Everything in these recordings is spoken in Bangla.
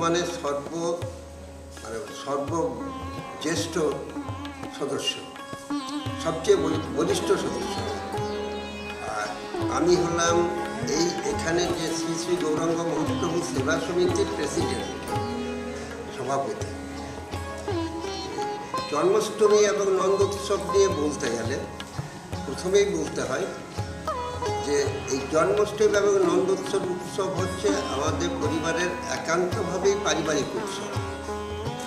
বর্তমানে সর্বজ্যেষ্ঠ সদস্য, সবচেয়ে বলিষ্ঠ সদস্য। আর আমি হলাম এখানে যে শ্রী শ্রী গৌরাঙ্গ মহাপ্রভু সেবা সমিতির প্রেসিডেন্ট, সভাপতি। জন্মাষ্টমী এবং নন্দোৎসব নিয়ে বলতে গেলে প্রথমেই বলতে হয় যে এই জন্মাষ্টমী এবং নন্দোৎসব হচ্ছে আমাদের পরিবারের একান্তভাবেই পারিবারিক উৎসব।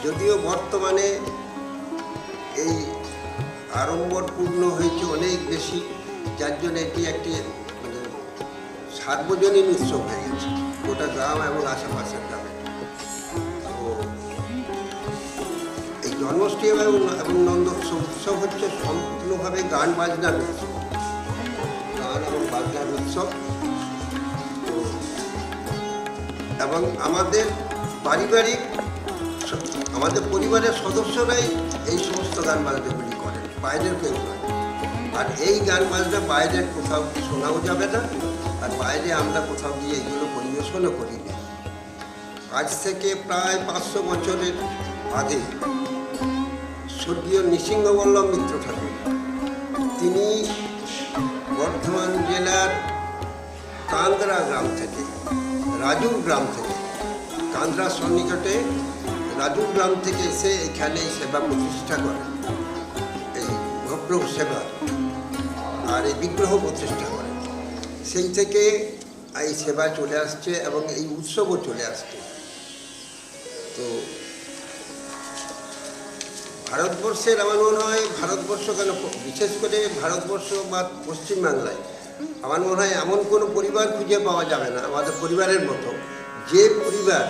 যদিও বর্তমানে এই আড়ম্বরপূর্ণ হয়েছে অনেক বেশি, যার জন্য এটি একটি সার্বজনীন উৎসব হয়ে গেছে গোটা গ্রাম এবং আশেপাশের গ্রামে। তো এই জন্মাষ্টমী এবং নন্দোৎসব হচ্ছে সম্পূর্ণভাবে গান বাজনার উৎসব, গান এবং বাজনার উৎসব। তো এবং আমাদের পরিবারের সদস্যরাই এই সমস্ত গান বাজনাগুলি করেন, বাইরের কেউ নয়। আর এই গান বাজনা বাইরের কোথাও শোনাও যাবে না, আর বাইরে আমরা কোথাও গিয়ে এগুলো পরিবেশনও করি না। আজ থেকে প্রায় 500 বছরের আগে স্বর্গীয় নৃসিংহবল্লভ মিত্র ঠাকুর, তিনি বর্ধমান জেলার কান্দ্রা গ্রাম থেকে, রাজুর গ্রাম থেকে, কান্দ্রা সন্নিকটে রাজুর গ্রাম থেকে এসে এখানে সেবা প্রতিষ্ঠা করেন, এই মহাপ্রভু সেবা আর এই বিগ্রহ প্রতিষ্ঠা করেন। সেই থেকে এই সেবা চলে আসছে এবং এই উৎসবও চলে আসছে। তো ভারতবর্ষের আমার মনে হয়, ভারতবর্ষ কেন, বিশেষ করে ভারতবর্ষ বা পশ্চিমবাংলায় আমার মনে হয় এমন কোনো পরিবার খুঁজে পাওয়া যাবে না আমাদের পরিবারের মতো, যে পরিবার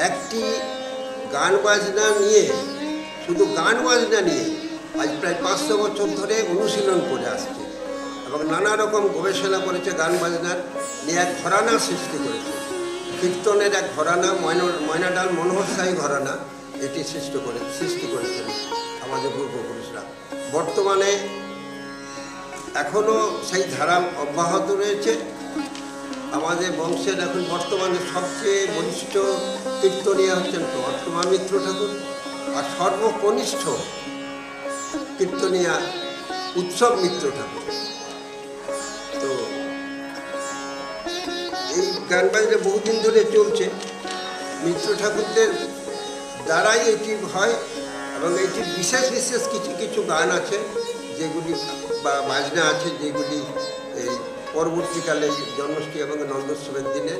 একটি গান বাজনা নিয়ে, শুধু গান বাজনা নিয়ে আজ প্রায় 500 বছর ধরে অনুশীলন করে আসছে এবং নানা রকম গবেষণা করেছে। গান বাজনার নিয়ে এক ঘরানা সৃষ্টি করেছে, কীর্তনের এক ঘরানা, ময়নাডাল মনোহরশাহী ঘরানা, এটি সৃষ্টি করেছেন আমাদের পূর্বপুরুষরা। বর্তমানে এখনও সেই ধারা অব্যাহত রয়েছে। আমাদের বংশের এখন বর্তমানে সবচেয়ে বলিষ্ঠ কীর্তনীয়া হচ্ছেন বর্তমান মিত্র ঠাকুর, আর সর্বকনিষ্ঠ কীর্তনীয়া উৎসব মিত্র ঠাকুর। তো এই গান বাজনা বহুদিন ধরে চলছে, মিত্র ঠাকুরদের দ্বারাই এটি হয় এবং এটির বিশেষ কিছু গান আছে যেগুলি বা বাজনা আছে যেগুলি এই পরবর্তীকালে জন্মাষ্টমী এবং নন্দোৎসবের দিনে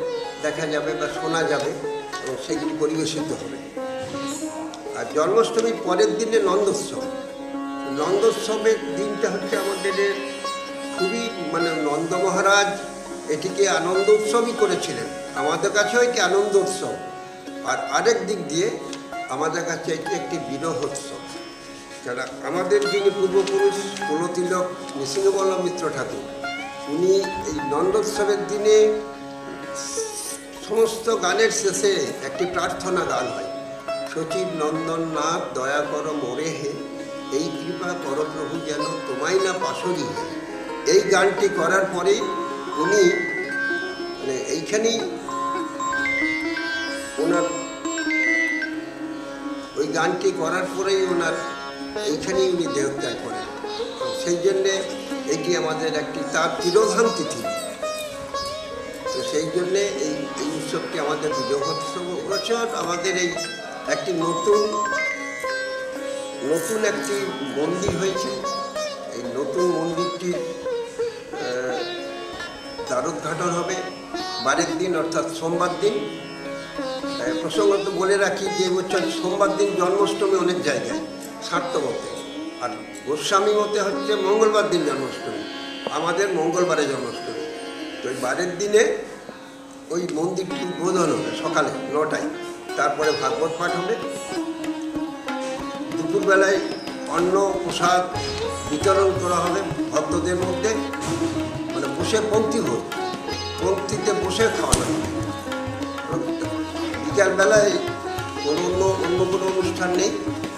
দেখা যাবে বা শোনা যাবে এবং সেগুলি পরিবেশিত হবে। আর জন্মাষ্টমীর পরের দিনে নন্দোৎসবের দিনটা হচ্ছে আমাদের খুবই নন্দ মহারাজ এটিকে আনন্দ উৎসবই করেছিলেন, আমাদের কাছেও একটি আনন্দ উৎসব। আর আরেক দিক দিয়ে আমাদের কাছে এটি একটি বিরহ উৎসব। যারা আমাদের যিনি পূর্বপুরুষ কুলতিলক নৃসিংহবল্লভ মিত্র ঠাকুর, উনি এই নন্দোৎসবের দিনে সমস্ত গানের শেষে একটি প্রার্থনা গান হয়, সচিব নন্দন নাথ দয়া কর মোরে হে, এই কৃপা কর প্রভু যেন তোমায় না পাশরি হে। এই গানটি করার পরেই উনি এইখানেই ওনার ওই গানটি করার পরেই এইখানেই উনি দেহত্যাগ করেন। সেই জন্যে এটি আমাদের একটি তার তিরোধান তিথি। তো সেই জন্যে এই উৎসবটি আমাদের বিজয়োৎসব। বছর আমাদের এই একটি নতুন একটি মন্দির হয়েছে। এই নতুন মন্দিরটির দ্বারোদ্ঘাটন হবে বারের দিন, অর্থাৎ সোমবার দিন। প্রসঙ্গত বলে রাখি যে বছর সোমবার দিন জন্মাষ্টমী অনেক জায়গায় শাক্ত মতে, আর গোস্বামী মতে হচ্ছে মঙ্গলবার দিন জন্মাষ্টমী, আমাদের মঙ্গলবারে জন্মাষ্টমী। তো ওই বারের দিনে ওই মন্দিরটি উদ্বোধন হবে সকালে 9টায়, তারপরে ভাগবত পাঠ হবে। দুপুরবেলায় অন্ন প্রসাদ বিতরণ করা হবে ভক্তদের মধ্যে, বসে পঙ্ক্তিতে বসে খাওয়ানো হবে। বিকালবেলায় অন্য কোনো অনুষ্ঠান নেই,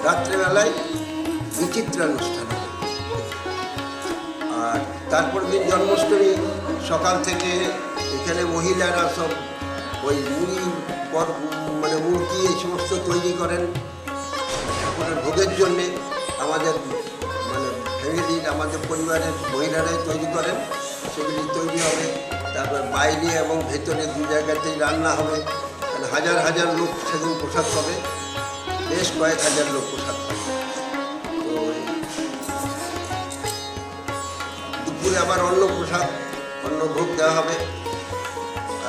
রাত্রেবেলায় বিচিত্রানুষ্ঠান হবে। আর তারপর দিন জন্মাষ্টমী সকাল থেকে এখানে মহিলারা সব ওই মুড়ি মানে মূর্তি এই সমস্ত তৈরি করেন ঠাকুরের ভোগের জন্যে। আমাদের মানে ফ্যামিলির আমাদের পরিবারের মহিলারাই তৈরি করেন, সেগুলি তৈরি হবে। তারপর বাইরে এবং ভেতরে দু জায়গাতেই রান্না হবে, কারণ হাজার হাজার লোক সেদিন প্রসাদ পাবে, বেশ কয়েক হাজার লোক প্রসাদ পাবে। তো দুপুরে আবার অন্ন প্রসাদ, অন্ন ভোগ দেওয়া হবে।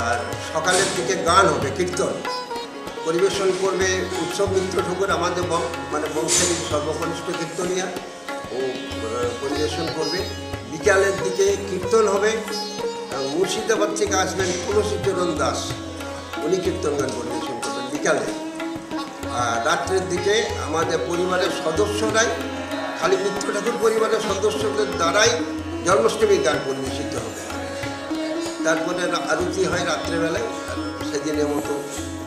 আর সকালের দিকে গান হবে, কীর্তন পরিবেশন করবে উৎসব মিত্র ঠাকুর, আমাদের মানে বংশের সর্বকনিষ্ঠ কীর্তনিয়া, ও পরিবেশন করবে। বিকালের দিকে কীর্তন হবে, মুর্শিদাবাদ থেকে আসবেন তুলসীচরণ দাস, উনি কীর্তন গান পরিবেশন করবেন বিকালে। আর রাত্রের দিকে আমাদের পরিবারের সদস্যরাই, খালি মিত্র ঠাকুর পরিবারের সদস্যদের দ্বারাই জন্মাষ্টমীর গান পরিবেশিত হবে। তারপরে আরতি হয় রাত্রেবেলায়, সেদিনের মতো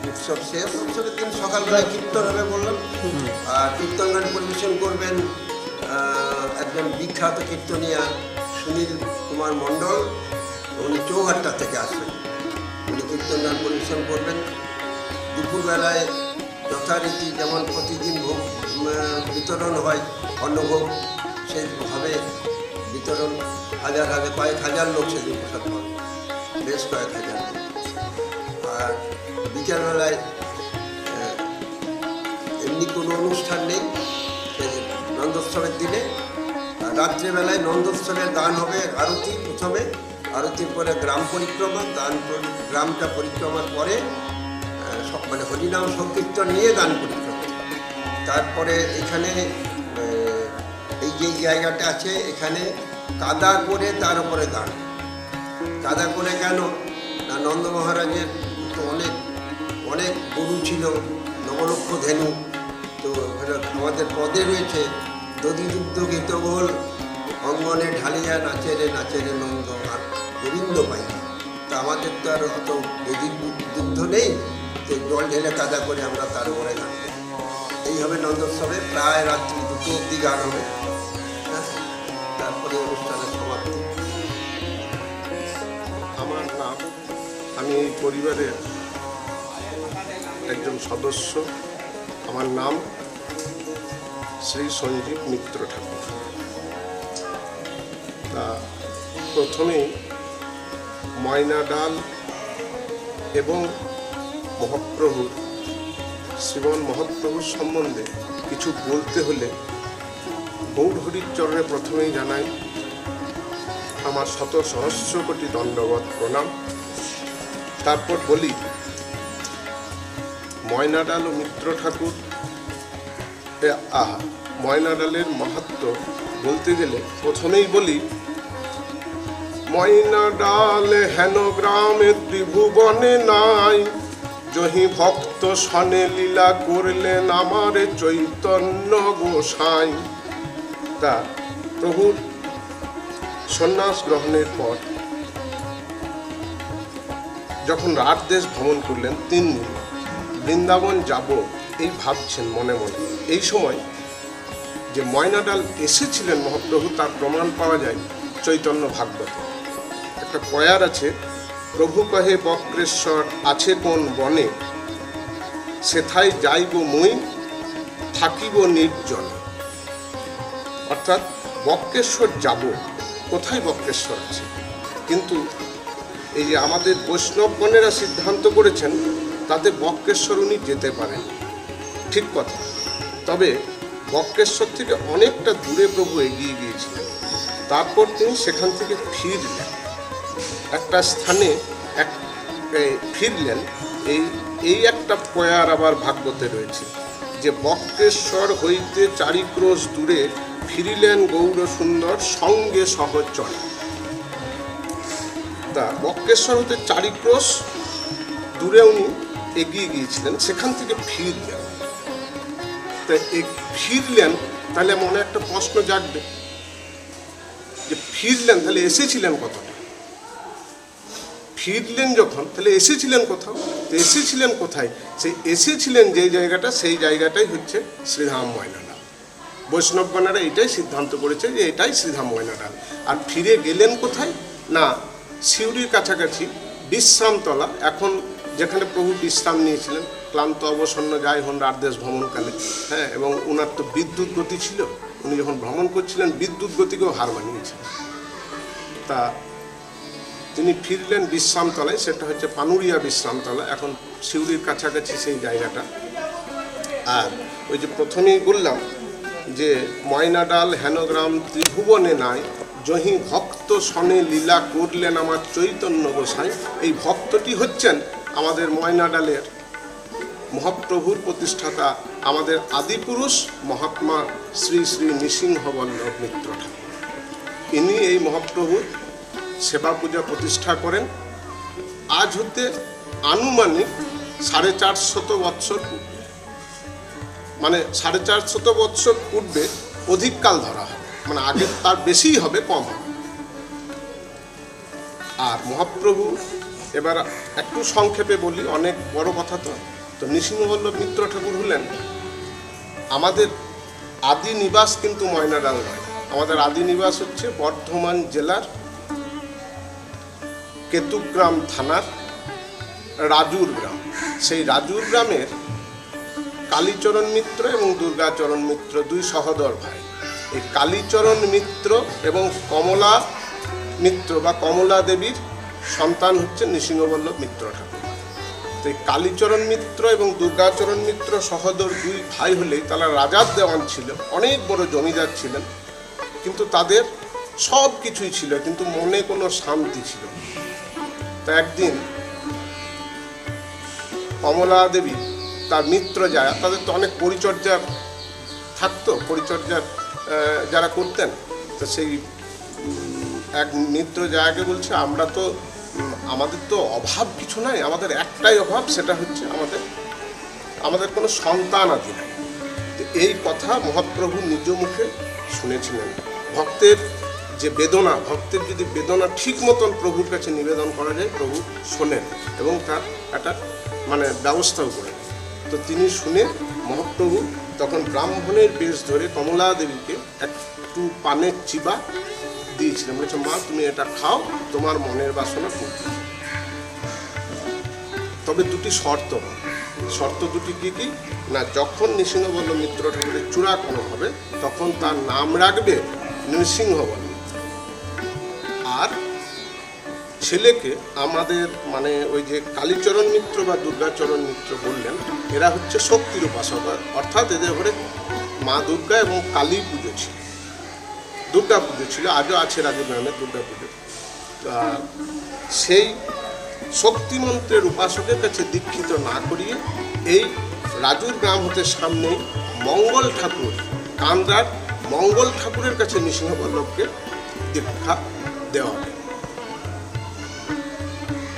উৎসব শেষ। উৎসবের দিন সকালবেলায় কীর্তন হবে বললাম, আর কীর্তন গান পরিবেশন করবেন একজন বিখ্যাত কীর্তনিয়া সুনীল কুমার মণ্ডল, উনি চৌহাট্টা থেকে আসবেন, উনি কীর্তন গান পরিবেশন করবেন। দুপুরবেলায় যথারীতি যেমন প্রতিদিন ভোগ বিতরণ হয়, অন্নভোগ সেইভাবে বিতরণ, হাজার হাজার কয়েক হাজার লোক সেদিন প্রসাদ পাবে, বেশ কয়েক হাজার লোক। আর বিকালবেলায় এমনি কোনো অনুষ্ঠান নেই নন্দোৎসবের দিনে। আর রাত্রেবেলায় নন্দোৎসবের গান হবে, আরতি প্রথমে, আরতির পরে গ্রাম পরিক্রমা, গ্রামটা পরিক্রমার পরে সব মানে হরিনাম সংকীর্তন নিয়ে গান পরিক্রমা। তারপরে এখানে এই যে জায়গাটা আছে, এখানে কাদা করে তার উপরে গান। কাদা করে কেন না, নন্দ মহারাজের তো অনেক অনেক গরু ছিল, নবলক্ষ ধেনু, তো আমাদের পদে রয়েছে দধি দুগ্ধ গীতগোল অঙ্গনে ঢালিয়া নাচেরে নাচেরে নন্দ আর গোবিন্দ পাই। তা আমাদের তো আর অত দধি দুগ্ধ নেই, তো জল ঢেলে কাদা করে আমরা তার উপরে গান করি। এই হবে নন্দোৎসবে, প্রায় রাত্রি 2টো অবধি গান হবে। তারপরে অনুষ্ঠানের সমাপ্তি। আমার নাম, আমি এই পরিবারের একজন সদস্য। আমার নাম শ্রী সঞ্জীব মিত্র ঠাকুর। তা প্রথমেই ময়না ডাল এবং মহাপ্রভুর, শ্রীমন মহাপ্রভুর সম্বন্ধে কিছু বলতে হলে গৌরহরির চরণে প্রথমেই জানাই আমার শত সহস্র কোটি দণ্ডবত প্রণাম। তারপর বলি ময়নাডাল ও মিত্র ঠাকুর, ময়নাডালের মাহাত্ম্য বলতে গেলে প্রথমেই বলি, ময়নাডাল হেন গ্রামে ত্রিভুবনে নাই, জহি ভক্ত সনে লীলা করলেন আমার চৈতন্য গোসাই। তা প্রভুর সন্ন্যাস গ্রহণের পর যখন রাত দেশ ভ্রমণ করলেন, 3 দিন বৃন্দাবন যাব এই ভাবছেন মনে মনে। এই সময় যে ময়নাডাল এসেছিলেন মহাপ্রভু, তার প্রমাণ পাওয়া যায় চৈতন্য ভাগবত। একটা পয়ার আছে, প্রভু কহে বক্রেশ্বর আছে কোন বনে, সেথায় যাইব মুই থাকিব নির্জনে। অর্থাৎ বক্রেশ্বর যাব, কোথায় বক্রেশ্বর আছে। কিন্তু এই যে আমাদের বৈষ্ণবগণেরা সিদ্ধান্ত করেছেন, তাতে বক্রেশ্বর উনি যেতে পারেন, ঠিক কথা। তবে বক্রেশ্বর থেকে অনেকটা দূরে প্রভু এগিয়ে গিয়েছিলেন। তারপর তিনি সেখান থেকে ফিরলেন, একটা স্থানে ফিরলেন। এই একটা পয়ার আবার ভাগবতে রয়েছে যে বক্রেশ্বর হইতে 4 ক্রোশ দূরে ফিরিলেন গৌর সুন্দর সঙ্গে সহচর। তা বক্রেশ্বর হতে 4 ক্রোশ দূরে উনি এগিয়ে গিয়েছিলেন, সেখান থেকে ফিরলেন। তা ফিরলেন, তাহলে মনে একটা প্রশ্ন জাগবে যে ফিরলেন তাহলে এসেছিলেন কতটা? ফিরলেন যখন, তাহলে এসেছিলেন কোথাও। তো এসেছিলেন কোথায়? সেই এসেছিলেন যে জায়গাটা, সেই জায়গাটাই হচ্ছে শ্রীধাম ময়নাডাল। বৈষ্ণবগণেরা এটাই সিদ্ধান্ত করেছে যে এটাই শ্রীধাম ময়নাডাল। আর ফিরে গেলেন কোথায় না, সিউড়ির কাছাকাছি বিশ্রামতলা, এখন যেখানে প্রভু বিশ্রাম নিয়েছিলেন ক্লান্ত অবসন্ন যাই হন রাতদেশ ভ্রমণকালে, হ্যাঁ, এবং ওনার তো বিদ্যুৎ গতি ছিল, উনি যখন ভ্রমণ করছিলেন বিদ্যুৎ গতিকেও হার মানিয়েছিলেন। তা তিনি ফিরলেন বিশ্রামতলায়, সেটা হচ্ছে পানুরিয়া বিশ্রামতলা, এখন সিউড়ির কাছাকাছি সেই জায়গাটা। আর ওই যে প্রথমেই বললাম যে ময়নাডাল হেনগ্রাম ত্রিভুবনে নাই, জহি ভক্ত সনে লীলা করলেন আমার চৈতন্য গোসাই। এই ভক্তটি হচ্ছেন আমাদের ময়নাডালের মহাপ্রভুর প্রতিষ্ঠাতা, আমাদের আদিপুরুষ মহাত্মা শ্রী শ্রী নৃসিংহবল্লভ মিত্র ঠাকুর। ইনি এই মহাপ্রভুর সেবা পূজা প্রতিষ্ঠা করেন আজ হতে আনুমানিক 450 বৎসর পূর্বে, মানে 450 বৎসর পূর্বে অধিককাল ধরা হবে, মানে আগে তার বেশিই হবে, কম হবে। আর মহাপ্রভু এবার একটু সংক্ষেপে বলি, অনেক বড় কথা তো নৃসিংহবল্লভ মিত্র ঠাকুর হলেন আমাদের আদি নিবাস কিন্তু ময়নাডাল নয়, আমাদের আদি নিবাস হচ্ছে বর্ধমান জেলার কেতুগ্রাম থানার রাজুর গ্রাম। সেই রাজুর গ্রামের কালীচরণ মিত্র এবং দুর্গাচরণ মিত্র দুই সহোদর ভাই। এই কালীচরণ মিত্র এবং কমলা মিত্র বা কমলা দেবীর সন্তান হচ্ছে নৃসিংহবল্লভ মিত্র ঠাকুর। তো এই কালীচরণ মিত্র এবং দুর্গাচরণ মিত্র সহোদর দুই ভাই হলেই তারা রাজার দেওয়ান ছিল, অনেক বড় জমিদার ছিলেন, কিন্তু তাদের সব কিছুই ছিল কিন্তু মনে কোনো শান্তি ছিল না। তা একদিন কমলা দেবী তার মিত্র যারা, তাদের তো অনেক পরিচর্যার থাকতো, পরিচর্যার যারা করতেন, তো সেই এক মিত্র যাকে বলছে আমরা তো আমাদের তো অভাব কিছু নাই, আমাদের একটাই অভাব, সেটা হচ্ছে আমাদের কোনো সন্তান আদি নাই। তো এই কথা মহাপ্রভু নিজ মুখে শুনেছিলেন। ভক্তের যে বেদনা, ভক্তের যদি বেদনা ঠিক মতন প্রভুর কাছে নিবেদন করা যায়, প্রভু শোনেন এবং তার একটা মানে ব্যবস্থাও করেন। তো তিনি শুনে মহাপ্রভু তখন ব্রাহ্মণের বেশ ধরে কমলা দেবীকে একটু পানের চিবা দিয়েছিলেন, বলেছে মা তুমি এটা খাও, তোমার মনের বাসনা পূর্ণ। তবে দুটি শর্ত দুটি কি কি না, যখন নৃসিংহবল্লভ মিত্র ঠাকুরের চূড়াকরণ হবে তখন তার নাম রাখবে নৃসিংহবল্লভ। আর ছেলেকে আমাদের মানে ওই যে কালীচরণ মিত্র বা দুর্গাচরণ মিত্র বললেন, এরা হচ্ছে শক্তির উপাসক, অর্থাৎ এদের ঘরে মা দুর্গা এবং কালী পুজো ছিল, দুর্গা পুজো ছিল, আজও আছে রাজু গ্রামে দুর্গা পুজো। সেই শক্তিমন্ত্রের উপাসকের কাছে দীক্ষিত না করিয়ে এই রাজুর গ্রাম হতে সামনে মঙ্গল ঠাকুর, কান্দার মঙ্গল ঠাকুরের কাছে নৃসিংহবল্লভকে দীক্ষা দেওয়া হবে।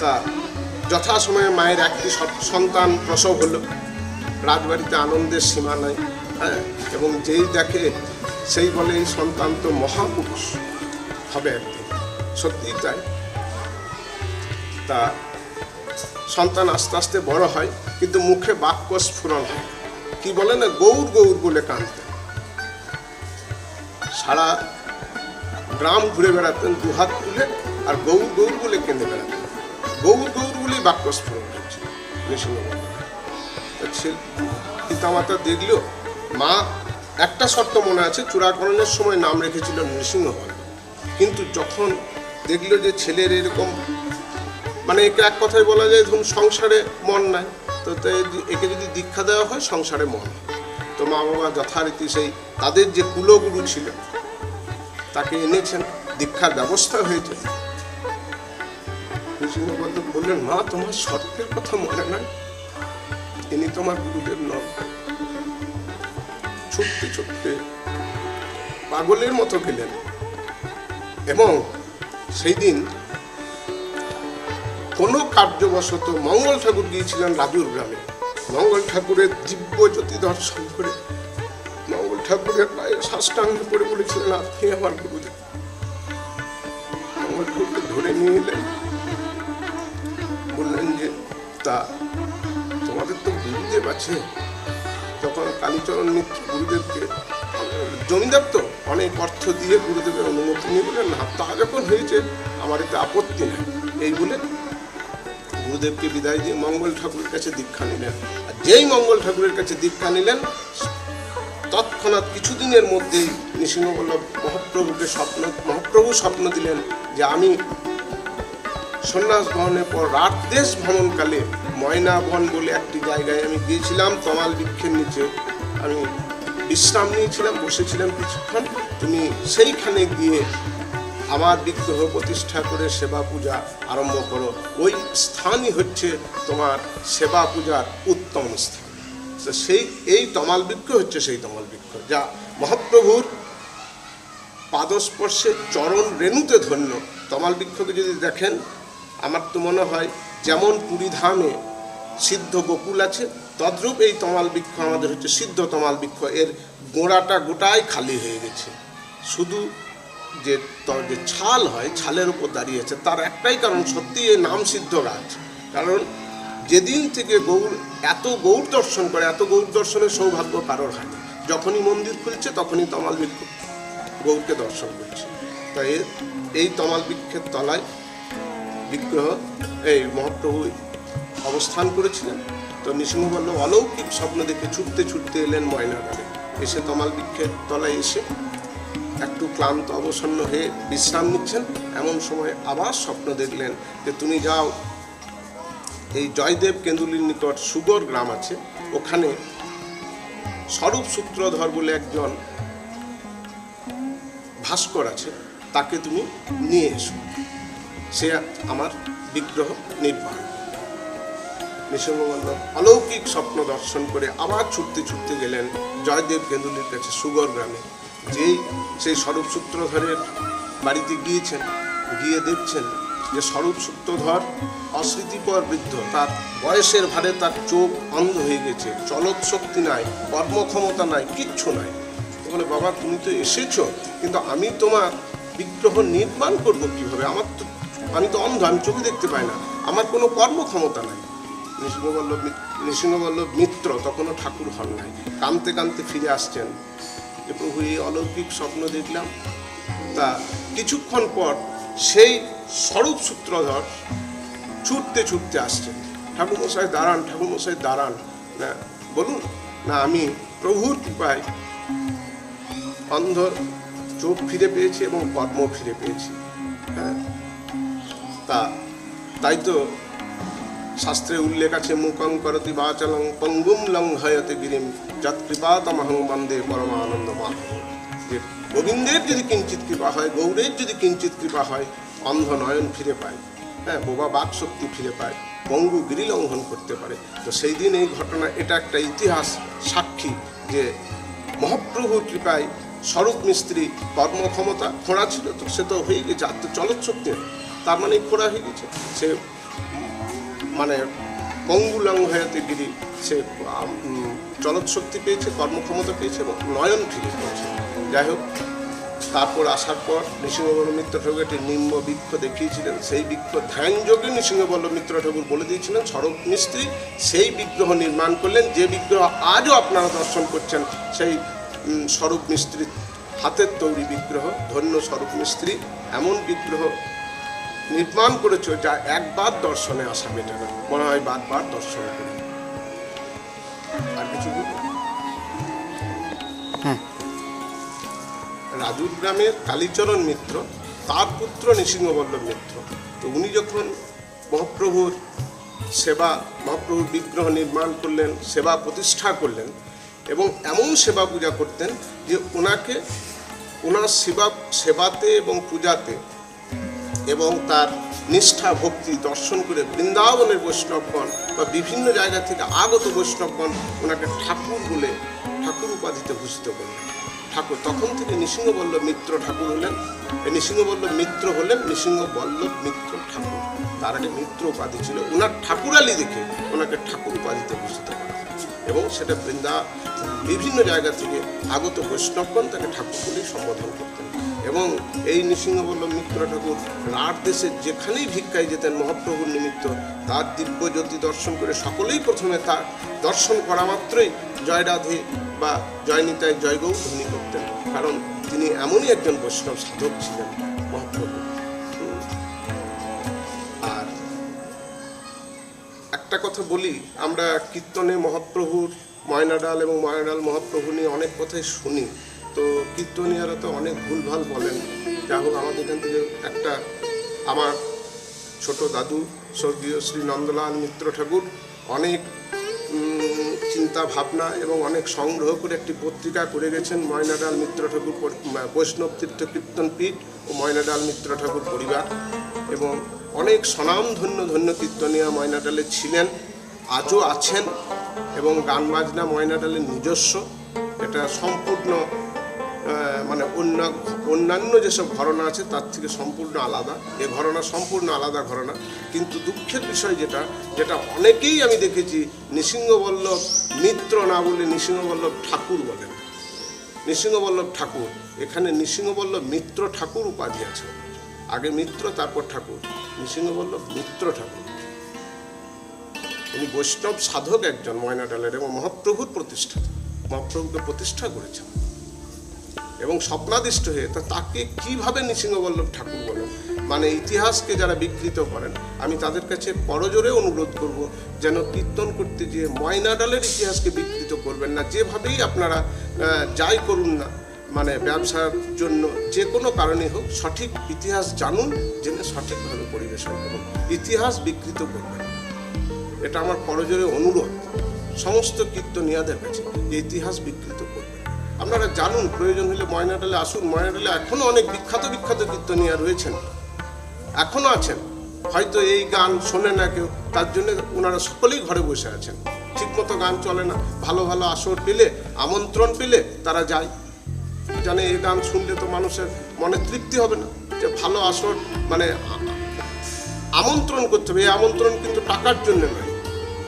তা যথাসময়ে মায়ের একটি সন্তান প্রসব হলো, রাজবাড়িতে আনন্দের সীমা নাই, হ্যাঁ, এবং যেই দেখে সেই বলে এই সন্তান তো মহাপুরুষ হবে একদিন, সত্যিই তাই। তা সন্তান আস্তে আস্তে বড় হয়, কিন্তু মুখে বাক্য স্ফুরণ হয়, কি বলে না, গৌর গৌর বলে কাঁদতেন, সারা গ্রাম ঘুরে বেড়াতেন দুহাত তুলে, আর গৌর গৌর বলে কেঁদে বেড়াতেন, গৌর গৌর বলেই বাক্য স্ফুরণ হচ্ছে নৃসিংহবল্লভ। পিতামাতা দেখলো, মা একটা শর্ত মনে আছে, চূড়াকরণের সময় নাম রেখেছিল নৃসিংহবল্লভ, কিন্তু যখন দেখলো যে ছেলের এরকম মানে একে এক কথায় বলা যায় ধরুন সংসারে মন নাই, তো একে যদি দীক্ষা দেওয়া হয় সংসারে মন, তো মা বাবা যথারীতি সেই তাদের যে কুলগুরু ছিল তাকে এনেছেন, দীক্ষার ব্যবস্থা হয়েছে। নৃসিংহবল্লভ বললেন, মা তোমার শর্তের কথা মনে নাই, ইনি তোমার গুরুদেব নন। ছুটতে ছুটতে পাগলের মতো গেলেন এবং সেই দিন কোনো কার্যবশত মঙ্গল ঠাকুর গিয়েছিলেন রাজুর গ্রামে। মঙ্গল ঠাকুরের দিব্য জ্যোতি দর্শন করে মঙ্গল ঠাকুরের পায়ে সাষ্টাঙ্গ করে বলেছিলেন, আপনি আমার গুরুদেব। মঙ্গল ঠাকুরকে ধরে নিয়ে এলেন, বললেন যে তা তোমাদের তো গুরুদেব আছে। তখন কালীচরণ মিত্র গুরুদেবকে, জমিদার তো অনেক অর্থ দিয়ে গুরুদেবের অনুমতি নিয়ে বললেন, না তা যখন হয়েছে আমার এতে আপত্তি নেই, এই বলে গুরুদেবকে বিদায় দিয়ে মঙ্গল ঠাকুরের কাছে দীক্ষা নিলেন। আর যেই মঙ্গল ঠাকুরের কাছে দীক্ষা নিলেন, তৎক্ষণাৎ কিছুদিনের মধ্যেই নৃসিংহবল্লভ মহাপ্রভু স্বপ্ন দিলেন যে আমি সন্ন্যাস গ্রহণের পর রাত দেশ ভ্রমণকালে ময়নাবন বলে একটি জায়গায় আমি গিয়েছিলাম, তমাল বৃক্ষের নিচে আমি বিশ্রাম নিয়েছিলাম, বসেছিলাম কিছুক্ষণ। তুমি সেইখানে গিয়ে আমার বিগ্রহ প্রতিষ্ঠা করে সেবা পূজা আরম্ভ করো। ওই স্থানই হচ্ছে তোমার সেবা পূজার উত্তম স্থান। তো এই তমাল বৃক্ষ হচ্ছে সেই তমাল বৃক্ষ যা মহাপ্রভুর পাদস্পর্শে চরণ রেণুতে ধন্য। তমাল বৃক্ষকে যদি দেখেন, আমার তো মনে হয় যেমন পুরীধামে সিদ্ধ গোকুল আছে, তদ্রূপ এই তমাল বৃক্ষ আমাদের হচ্ছে সিদ্ধ তমাল বৃক্ষ। এর গোড়াটা গোটাই খালি হয়ে গেছে, শুধু যে ছাল হয়, ছালের উপর দাঁড়িয়েছে। তার একটাই কারণ, সত্যি এই নাম সিদ্ধ গাছ। কারণ যেদিন থেকে এত গৌর দর্শন করে, এত গৌর দর্শনের সৌভাগ্য কারোর হয়নি। যখনই মন্দির খুলছে তখনই তমাল বৃক্ষ গৌরকে দর্শন করছে। তাই এই তমাল বৃক্ষের তলায় বিগ্রহ এই মহাপ্রভু অবস্থান করেছিলেন। তো নৃসিংহবল্লভ অলৌকিক স্বপ্ন দেখে ছুটতে ছুটতে এলেন ময়নাডালে। এসে তমাল বৃক্ষের তলায় এসে একটু ক্লান্ত অবসন্ন হয়ে বিশ্রাম নিচ্ছেন। এমন সময় আবার স্বপ্ন দেখলেন যে তুমি যাও, এই জয়দেব কেন্দুলির নিকট সুগর গ্রাম আছে, ওখানে স্বরূপ সূত্রধর বলে একজন ভাস্কর আছে, তাকে তুমি নিয়ে এসো, সে আমার বিগ্রহ নির্মাণ। নৃসিংহবল্লভ অলৌকিক স্বপ্ন দর্শন করে আবার ছুটতে ছুটতে গেলেন জয়দেব কেন্দুলির কাছে সুগর গ্রামে। যেই সেই স্বরূপ সূত্রধরের বাড়িতে গিয়েছেন, গিয়ে দেখছেন যে স্বরূপ সূত্রধর অস্মৃতিপর বৃদ্ধ, তার বয়সের ভারে তার চোখ অন্ধ হয়ে গেছে, চলৎ শক্তি নাই, কর্মক্ষমতা নাই, কিচ্ছু নাই। বলে, বাবা তুমি তো এসেছো, কিন্তু আমি তোমার বিগ্রহ নির্মাণ করবো কিভাবে? আমি তো অন্ধ, আমি চোখে দেখতে পাই না, আমার কোনো কর্মক্ষমতা নাই। নৃসিংহবল্লভ মিত্র তখনও ঠাকুর হন নাই, কাঁদতে কাঁদতে ফিরে আসছেন যে প্রভু এই অলৌকিক স্বপ্ন দেখলাম। তা কিছুক্ষণ পর সেই স্বরূপ সূত্রধর ছুটতে ছুটতে আসছেন। ঠাকুরমশাই দাঁড়ান, ঠাকুরমশাই দাঁড়ান, না বলুন না, আমি প্রভুর কৃপায় অন্ধ চোখ ফিরে পেয়েছি এবং কর্ম ফিরে পেয়েছি। হ্যাঁ, তাই তো শাস্ত্রে উল্লেখ আছে, মুখং করতি বাচালং পঙ্গুম লঙ্ঘয়তে গিরিম যৎকৃপাতমহং বন্দে পরমানন্দ মাধব। যে গোবিন্দের যদি কিঞ্চিত কৃপা হয়, গৌরের যদি কিঞ্চিত কৃপা হয়, অন্ধ নয়ন ফিরে পায়, হ্যাঁ, বোবা বাক শক্তি ফিরে পায়, পঙ্গু গিরি লঙ্ঘন করতে পারে। তো সেই দিন এই ঘটনা, এটা একটা ইতিহাস সাক্ষী যে মহাপ্রভুর কৃপায় স্বরূপ মিস্ত্রি কর্মক্ষমতা খোঁড়া ছিল, তো সে তো হয়ে গেছে, আর তো চলৎ শক্তি, তার মানে খোঁড়া হয়ে গেছে, সে মানে পঙ্গু লঙ্ঘয়তে গিরি, সে চলৎ শক্তি পেয়েছে, কর্মক্ষমতা পেয়েছে এবং নয়ন ফিরে পেয়েছে। যাই হোক, তারপর আসার পর নৃসিংহবল্লভ মিত্র ঠাকুর একটি নিম্ন বৃক্ষ দেখিয়েছিলেন। সেই বৃক্ষ ধ্যান যোগে নৃসিংহবল্লভ মিত্র ঠাকুর বলে দিয়েছিলেন স্বরূপ মিস্ত্রি সেই বিগ্রহ নির্মাণ করলেন। যে বিগ্রহ আজও আপনারা দর্শন করছেন, সেই স্বরূপ মিস্ত্রির হাতের তৈরি বিগ্রহ। ধন্য স্বরূপ মিস্ত্রি এমন বিগ্রহ নির্মাণ করেছ যা একবার দর্শনে আসা মেটে না, মনে হয় বারবার দর্শন করে। আর কিছু রাজুর গ্রামের কালীচরণ মিত্র, তার পুত্র নৃসিংহবল্লভ মিত্র। তো উনি যখন মহাপ্রভুর বিগ্রহ নির্মাণ করলেন, সেবা প্রতিষ্ঠা করলেন এবং এমন সেবা পূজা করতেন যে ওনার সেবাতে এবং পূজাতে এবং তার নিষ্ঠা ভক্তি দর্শন করে বৃন্দাবনের বৈষ্ণবগণ বা বিভিন্ন জায়গা থেকে আগত বৈষ্ণবগণ ওনাকে ঠাকুর উপাধিতে ভূষিত করলেন। ঠাকুর তখন থেকে নৃসিংহবল্লভ মিত্র ঠাকুর হলেন। নৃসিংহবল্লভ মিত্র হলেন নৃসিংহবল্লভ মিত্র ঠাকুর। তার আগে মিত্র উপাধি ছিল, ওনার ঠাকুরালি দেখে ওনাকে ঠাকুর উপাধিতে ভূষিত করা এবং সেটা বিভিন্ন জায়গা থেকে আগত বৈষ্ণবগণ তাকে ঠাকুর বলেই সম্বোধন করতেন। এবং এই নৃসিংহবল্লভ মিত্র ঠাকুর রাঢ় দেশে যেখানেই ভিক্ষায় যেতেন মহাপ্রভুর নিমিত্ত, তার দিব্য জ্যোতি দর্শন করে সকলেই প্রথমে তার দর্শন করা মাত্রই জয় রাধে বা জয় নিতাই জয় গৌর ধ্বনি করতেন, কারণ তিনি এমনই একজন বৈষ্ণব সাধক ছিলেন মহাপ্রভু। আর কথা বলি, আমরা কীর্তনে মহাপ্রভুর ময়নাডাল এবং ময়নাডাল মহাপ্রভু নিয়ে অনেক কথাই শুনি, তো কীর্তনীয়রা তো অনেক ভুলভাল বলেন। যা হোক, আমাদের এখান থেকে একটা আমার ছোট দাদু স্বর্গীয় শ্রী নন্দলাল মিত্র ঠাকুর অনেক চিন্তা ভাবনা এবং অনেক সংগ্রহ করে একটি পত্রিকা করে গেছেন, ময়নাডাল মিত্র ঠাকুর বৈষ্ণব তীর্থ কীর্তন পীঠ ও ময়নাডাল মিত্র ঠাকুর পরিবার, এবং অনেক স্বনামধন্য কীর্তনীয়া ময়নাডালে ছিলেন, আজও আছেন, এবং গান বাজনা ময়নাডালের নিজস্ব। এটা সম্পূর্ণ মানে অন্যান্য যেসব ঘরানা আছে তার থেকে সম্পূর্ণ আলাদা। এ ঘরানা সম্পূর্ণ আলাদা ঘরানা। কিন্তু দুঃখের বিষয় যেটা অনেকেই আমি দেখেছি নৃসিংহবল্লভ মিত্র না বলে নৃসিংহবল্লভ ঠাকুর বলেন। নৃসিংহবল্লভ ঠাকুর, এখানে নৃসিংহবল্লভ মিত্র ঠাকুর উপাধি আছে। আগে মিত্র, তারপর ঠাকুর। নৃসিংহবল্লভ মিত্র ঠাকুর, উনি বৈষ্ণব সাধক একজন ময়নাডালের এবং মহাপ্রভুর প্রতিষ্ঠাতা, মহাপ্রভুকে প্রতিষ্ঠা করেছেন এবং স্বপ্নাদিষ্ট হয়ে তাকে কিভাবে নৃসিংহবল্লভ ঠাকুর বলেন, মানে ইতিহাসকে যারা বিকৃত করেন, আমি তাদের কাছে করজোরে অনুরোধ করব যেন কীর্তন করতে গিয়ে ময়নাডালের ইতিহাসকে বিকৃত করবেন না। যেভাবেই আপনারা যাই করুন না, মানে ব্যবসার জন্য যে কোনো কারণে হোক, সঠিক ইতিহাস জানুন, জেনে সঠিকভাবে পরিবেশন করুন, ইতিহাস বিকৃত করবেন। এটা আমার করজোরে অনুরোধ সমস্ত কীর্তনীয়াদের কাছে, যে ইতিহাস বিকৃত করবেন। আপনারা জানুন, প্রয়োজন হলে ময়নাডালে আসুন। ময়নাডালে এখনও অনেক বিখ্যাত কীর্তনীয়া রয়েছেন, এখনও আছেন। হয়তো এই গান শোনে না কেউ, তার জন্য ওনারা সকলেই ঘরে বসে আছেন। ঠিকমতো গান চলে না, ভালো ভালো আসর পেলে, আমন্ত্রণ পেলে তারা যায়। জানে এই গান শুনলে তো মানুষের মনে তৃপ্তি হবে না, যে ভালো আসর মানে আমন্ত্রণ করতে হবে। এই আমন্ত্রণ কিন্তু টাকার জন্য নয়।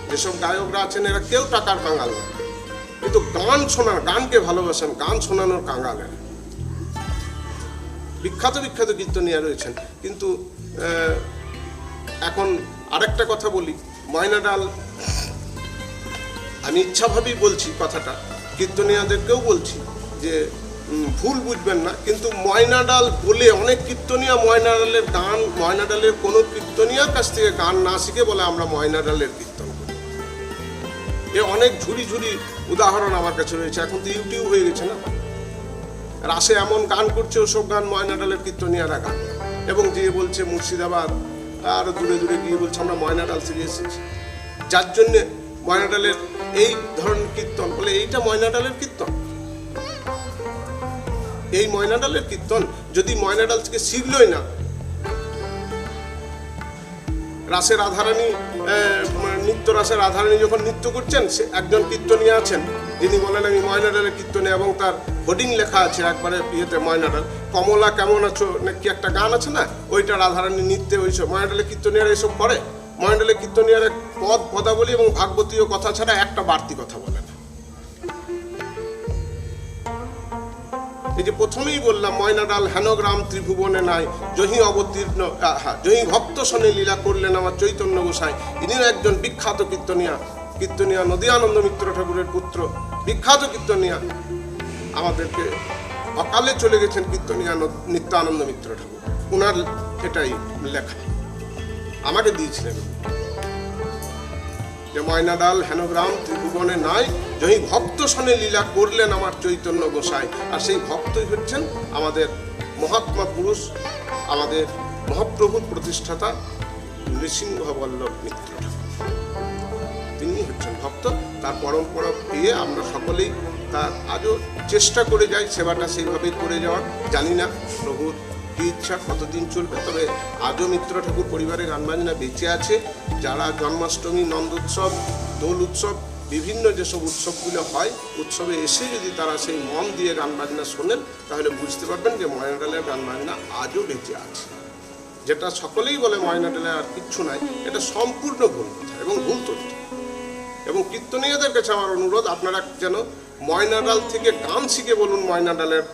যেসব গায়করা আছেন এরা কেউ টাকার কাঙাল না, কিন্তু গান শোনার, গানকে ভালোবাসেন, গান শোনানোর কাঙালের বিখ্যাত কীর্তনীয়া রয়েছেন। কিন্তু এখন আরেকটা কথা বলি, ময়নাডাল, আমি ইচ্ছাভাবেই বলছি কথাটা, কীর্তনীয়াদেরকেও বলছি যে ভুল বুঝবেন না, কিন্তু ময়নাডাল বলে অনেক কীর্তনীয়া ময়নাডালের গান, ময়নাডালের কোনো কীর্তনীয়ার কাছ থেকে গান না শিখে বলে আমরা ময়নাডালের কীর্তন করি। এ অনেক ঝুড়ি উদাহরণ আমার কাছে রয়েছে। এখন তো ইউটিউব হয়ে গেছে না, রাসে এমন গান করছে, ওসব গান ময়নাডালের কীর্তনীয়ারা গান, এবং যে বলছে মুর্শিদাবাদ আর দূরে গিয়ে বলছে আমরা ময়নাডাল থেকে এসেছি, যার জন্যে ময়নাডালের এই ধরনের কীর্তন বলে এইটা ময়নাডালের কীর্তন। এই ময়নাডালের কীর্তন যদি ময়নাডাল থেকে শিখলই না, রাসের রাধারানী, নৃত্য রাসের রাধারানী যখন নৃত্য করছেন, সে একজন কীর্তনীয়া আছেন যিনি বলেন আমি ময়নাডালের কীর্তনে, এবং তার হোর্ডিং লেখা আছে একবারে ইয়েতে, ময়নাডাল কমলা কেমন আছো নাকি একটা গান আছে না, ওইটা রাধারানী নৃত্যে, ওইসব ময়নাডালের কীর্তনীয়ারা এসব করে। ময়নাডালের কীর্তনীয়ারা পদাবলী এবং ভাগবতীয় কথা ছাড়া একটা বাড়তি কথা বলে না। এই যে প্রথমেই বললাম, ময়নাডাল হেনগ্রাম ত্রিভুবনে নাই, জহি অবতীর্ণ জহি ভক্ত শনে লীলা করলেন আমার চৈতন্য গোসাই। ইনিও একজন বিখ্যাত কীর্তনীয়া নদিয়ানন্দ মিত্র ঠাকুরের পুত্র, বিখ্যাত কীর্তনীয়া। আমাদেরকে অকালে চলে গেছেন কীর্তনীয়া নিত্যানন্দ মিত্র ঠাকুর, ওনার এটাই লেখা আমাকে দিয়েছিলেন যে ময়নাডাল হেনগ্রাম ত্রিভুবনে নাই, জহি ভক্ত শনে লীলা করলেন আমার চৈতন্য গোসাই। আর সেই ভক্তই হচ্ছেন আমাদের মহাত্মা পুরুষ, আমাদের মহাপ্রভুর প্রতিষ্ঠাতা নৃসিংহবল্লভ মিত্র ঠাকুর। তিনি হচ্ছেন ভক্ত। তার পরম্পরা পেয়ে আমরা সকলেই তার আজও চেষ্টা করে যাই, সেবাটা সেইভাবেই করে যাওয়ার। জানি না প্রভুর কি ইচ্ছা, কতদিন চলবে, তবে আজও মিত্র ঠাকুর পরিবারের গান বাজনা বেঁচে আছে। যারা জন্মাষ্টমী, নন্দোৎসব, দোল উৎসব, বিভিন্ন যেসব উৎসবগুলো হয়, উৎসবে এসে যদি তারা সেই মন দিয়ে গান বাজনা শোনেন, তাহলে বুঝতে পারবেন যে ময়নাডালের গান বাজনা আজও বেঁচে আছে। যেটা সকলেই বলে ময়নাডালে আর কিচ্ছু নাই, এটা সম্পূর্ণ ভুল কথা এবং ভুল তথ্য। এবং কীর্তনীয়দের কাছে আমার অনুরোধ, আপনারা যেন ময়নাডাল থেকে গান শিখে বলুন ময়নাডালের,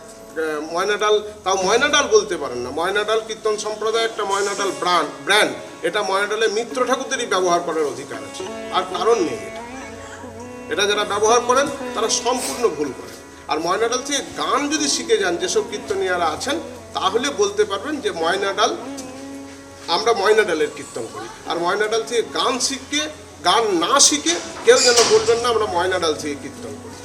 ময়নাডাল তাও ময়নাডাল বলতে পারেন না। ময়নাডাল কীর্তন সম্প্রদায় একটা ময়নাডাল ব্র্যান্ড, এটা ময়নাডালের মিত্র ঠাকুরদেরই ব্যবহার করার অধিকার আছে, আর কারণ নেই। এটা যারা ব্যবহার করেন তারা সম্পূর্ণ ভুল করেন। আর ময়নাডাল থেকে গান যদি শিখে যান যেসব কীর্তনীয়ারা আছেন, তাহলে বলতে পারবেন যে ময়নাডাল, আমরা ময়নাডালের কীর্তন করি। আর ময়নাডাল থেকে গান শিখে গান না শিখে কেউ যেন বলবেন না আমরা ময়নাডাল থেকে কীর্তন করি,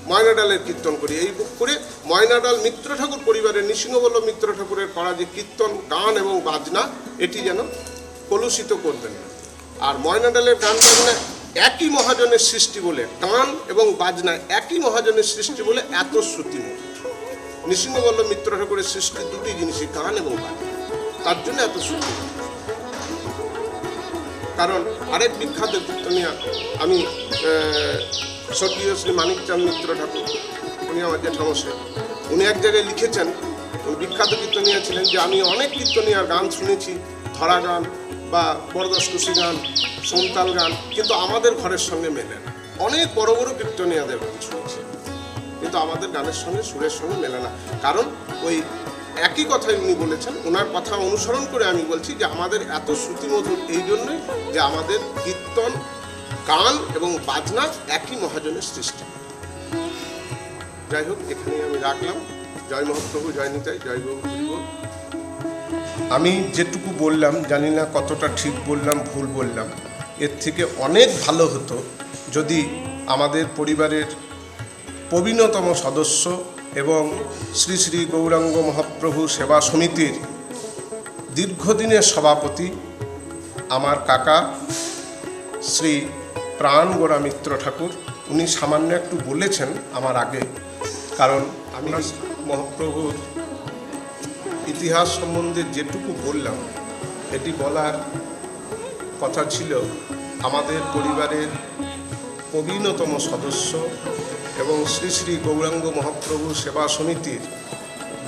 ময়নাডালের কীর্তন করি। এই করে ময়নাডাল মিত্র ঠাকুর পরিবারের নৃসিংহবল্লভ মিত্র ঠাকুরের করা যে কীর্তন, গান এবং বাজনা, এটি যেন কলুষিত করবেন না। আর ময়নাডালের গান বাজনা একই মহাজনের সৃষ্টি বলে, গান এবং বাজনা একই মহাজনের সৃষ্টি বলে এত শ্রুতিমধুর। নৃসিংহবল্লভ মিত্র ঠাকুরের সৃষ্টি দুটি জিনিসই, গান এবং বাজনা, তার জন্য এত শ্রুতিমধুর। কারণ আরেক বিখ্যাত কীর্তনিয়া আমি স্বর্গীয় শ্রী মানিকচাঁদ মিত্র ঠাকুর, উনি আমার জেঠামশাই, উনি এক জায়গায় লিখেছেন, উনি বিখ্যাত কীর্তনিয়া ছিলেন, যে আমি অনেক কীর্তনিয়ার গান শুনেছি, ধরা গান বা বরদাসকুশি গান, সন্তাল গান, কিন্তু আমাদের ঘরের সঙ্গে মেলে না। অনেক বড় বড় কীর্তনিয়াদের গান শুনেছি, কিন্তু আমাদের গানের সঙ্গে, সুরের সঙ্গে মেলে না। কারণ ওই একই কথাই উনি বলেছেন, ওনার কথা অনুসরণ করে আমি বলছি যে আমাদের এত শ্রুতিমধুর এই জন্যই যে আমাদের কীর্তন, গান এবং বাজনা একই মহাজনের সৃষ্টি। যাই হোক, এখানেই আমি রাখলাম। জয় মহাপ্রভু, জয় নিতাই, জয় গৌর হরিবোল। আমি যেটুকু বললাম জানি না কতটা ঠিক বললাম, ভুল বললাম। এর থেকে অনেক ভালো হতো যদি আমাদের পরিবারের প্রবীণতম সদস্য এবং শ্রী শ্রী গৌরাঙ্গ মহাপ্রভু সেবা সমিতির দীর্ঘদিনের সভাপতি আমার কাকা শ্রী প্রাণগোড়া মিত্র ঠাকুর, উনি সামান্য একটু বলেছেন আমার আগে। কারণ আমি মহাপ্রভুর ইতিহাস সম্বন্ধে যেটুকু বললাম, এটি বলার কথা ছিল আমাদের পরিবারের প্রবীণতম সদস্য এবং শ্রী শ্রী গৌরাঙ্গ মহাপ্রভু সেবা সমিতির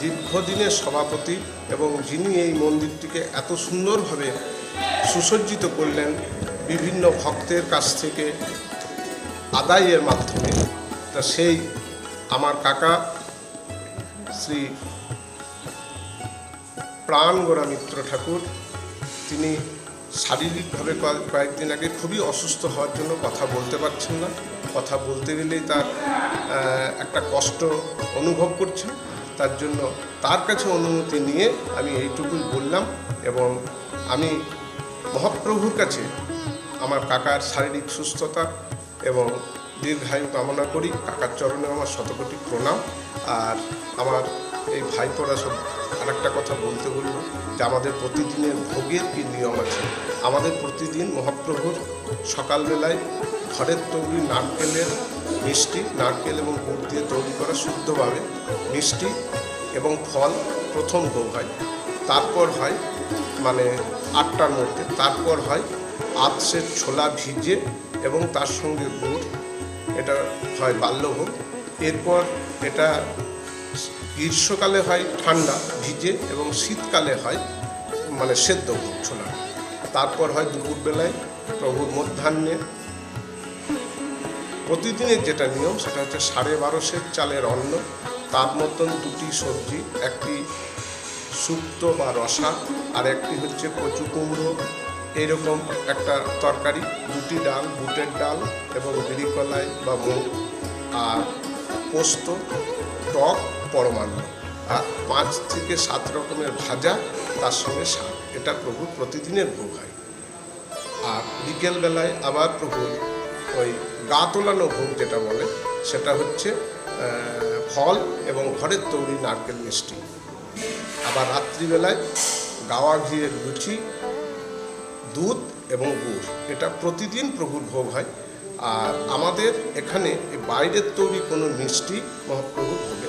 দীর্ঘদিনের সভাপতি, এবং যিনি এই মন্দিরটিকে এত সুন্দরভাবে সুসজ্জিত করলেন বিভিন্ন ভক্তের কাছ থেকে আদায়ের মাধ্যমে। তা সেই আমার কাকা শ্রী প্রাণগোড়া মিত্র ঠাকুর, তিনি শারীরিকভাবে কয়েকদিন আগে খুবই অসুস্থ হওয়ার জন্য কথা বলতে পারছেন না। কথা বলতে গেলেই তার একটা কষ্ট অনুভব করছেন। তার জন্য তার কাছে অনুমতি নিয়ে আমি এইটুকুই বললাম, এবং আমি মহাপ্রভুর কাছে আমার কাকার শারীরিক সুস্থতা এবং দীর্ঘায়ু কামনা করি। কাকার চরণে আমার শতকোটি প্রণাম। আর আমার এই ভাইপোরা সব আরেকটা কথা বলতে বলব যে আমাদের প্রতিদিনের ভোগের কী নিয়ম আছে। আমাদের প্রতিদিন মহাপ্রভুর সকালবেলায় ঘরের তৈরি নারকেলের মিষ্টি, নারকেল এবং গুড় দিয়ে তৈরি করা শুদ্ধভাবে মিষ্টি এবং ফল প্রথম ভোগ হয়। তারপর হয় মানে 8টার মধ্যে, তারপর হয় আতসের ছোলা ভিজে এবং তার সঙ্গে গুড়, এটা হয় বাল্যভোগ। এরপর এটা গ্রীষ্মকালে হয় ঠান্ডা ভিজে, এবং শীতকালে হয় মানে সেদ্ধ ভোগ ছোলা। তারপর হয় দুপুরবেলায় প্রভুর মধ্যাহ্নে। প্রতিদিনের যেটা নিয়ম সেটা হচ্ছে 12.5 চালের অন্ন, তার মতন 2টি সবজি, একটি শুক্তো বা রসা, আর একটি হচ্ছে কচু কুমড়ো, এইরকম একটা তরকারি, 2টি ডাল, বুটের ডাল এবং বিড়িকলাই বা মুগ, আর পোস্ত, টক, পরমান্ন, আর 5 থেকে 7 রকমের ভাজা, তার সঙ্গে শাক। এটা প্রভুর প্রতিদিনের ভোগ হয়। আর বিকেলবেলায় আবার প্রভুর ওই গা তোলানো ভোগ যেটা বলে, সেটা হচ্ছে ফল এবং ঘরের তৈরি নারকেল মিষ্টি। আবার রাত্রিবেলায় গাওয়া ঘিয়ের লুচি, দুধ এবং গুড়, এটা প্রতিদিন প্রভুর ভোগ হয়। আর আমাদের এখানে বাইরের তৈরি কোনো মিষ্টি মহাপ্রভুর ভোগে